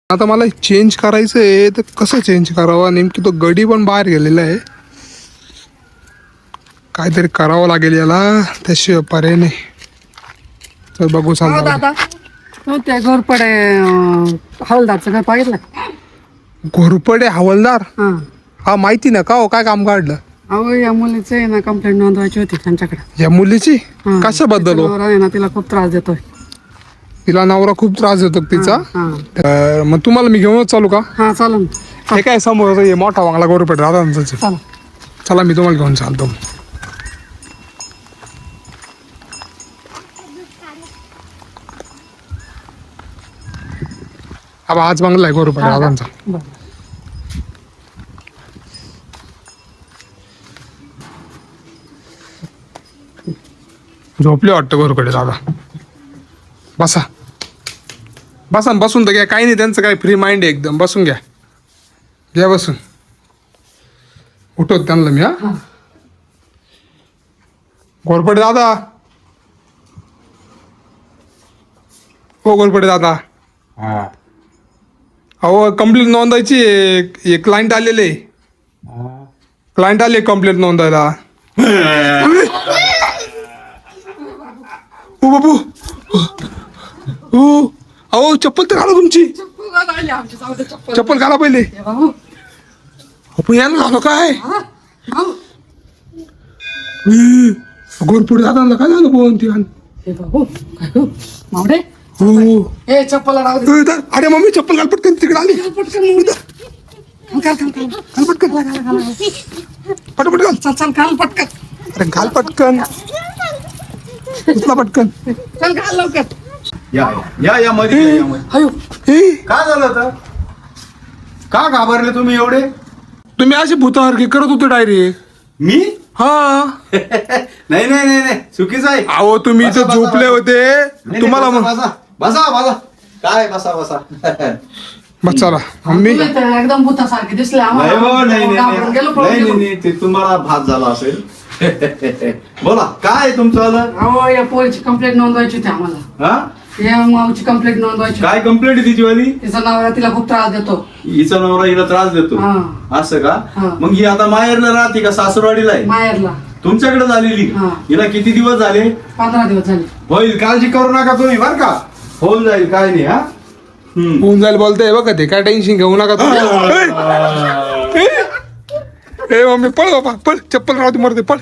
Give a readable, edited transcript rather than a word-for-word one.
आता मला चेंज करायचं आहे तर कसं चेंज करावं नेमकी तो गडी पण बाहेर गेलेला आहे काहीतरी करावं लागेल याला त्याशिवाय पर्याय नाही तर बघू सांगा दादा हो त्या घोरपडे हवालदारचं काय पाहिलं घोरपडे हवालदार हां हा माहिती ना का हो काय काम काढलं अहो या मुलीचं आहे ना कंप्लेंट नोंदवायची होती त्यांच्याकडे या मुलीची हां. कशाबद्दल हो तिचा नवरा आहे ना तिला खूप त्रास देतोय तिला नवरा खूप त्रास देतो का तिचा हां तर मग तुम्हाला मी घेऊनच चालू का हां चालेल हे काय समोर हे मोठा वांगला घोरपडे दादांचा चला चला मी तुम्हाला घेऊन चालतो अब आज बंगला आहे घोरपडे दादांचा बरं झोपले वाटतं घोरपडे दादा बसा बसा न बसून तर घ्या काही नाही त्यांचं काय फ्री माइंड आहे एकदम बसून घ्या घ्या बसून उठवत त्यांना मी हा घोरपडे दादा हो घोरपडे दादा अहो कंप्लेंट नोंदायची एक क्लायंट आलेले क्लायंट आले कंप्लेंट नोंदायला ओ बाबू हो अहो चप्पल तर घाला तुमची चप्पल घाला पहिले आपण यायला झालं काय घोरपडे दादांना काय झालं बोन ती मावडे हो ए चप्पल राहू दे अरे मम्मी चप्पल घाल पटकन तिकडे आली पटकन घाल पटकन पटपट घाल चल चल घाल पटकन अरे घाल पटकन उचला पटकन चल घाल लवकर या मध्ये या, या मध्ये. अयो हे काय झालं तर का घाबरले तुम्ही एवढे तुम्ही असे भूतासारखे करत होते डायरेक्ट मी हा नाही नाही नाही नाही चुकीचं आहे अहो तुम्ही बसा, इथं बसा, झोपले बसा. होते नाही, तुम्हाला नाही, मग बसा बसा बसा काय बसा बसा बस चला मम्मी तुम्ही तर एकदम भूतासारखे दिसले नाही आम्हाला हो, नाही नाही, घाबरून गेलो, पळून नाही गेलो. नाही नाही, ते तुम्हाला भात झाला असेल बोला काय आहे तुमचं आलं अहो या पोरीची कंप्लेंट नोंदवायची होती आम्हाला हा या माऊची कंप्लेंट नोंदवायची काय कंप्लेंट तिची वाली तिचा नवरा तिला खूप त्रास देतो हिचा नवरा हिला त्रास देतो हा. असं का हा. मग ही आता माहेरला राहते का सासूरवाडीला आहे माहेरला तुमच्याकडे झालेली हा. हिला किती दिवस झाले 15 दिवस झाले होईल काळजी करू नका तुम्ही बर का होऊन जाईल काय नाही हा होऊन जाईल बोलताय बघा ते काय टेन्शन घेऊ नका तुम्ही ए मम्मी पळ बाबा पळ चप्पल राहते मरते पळ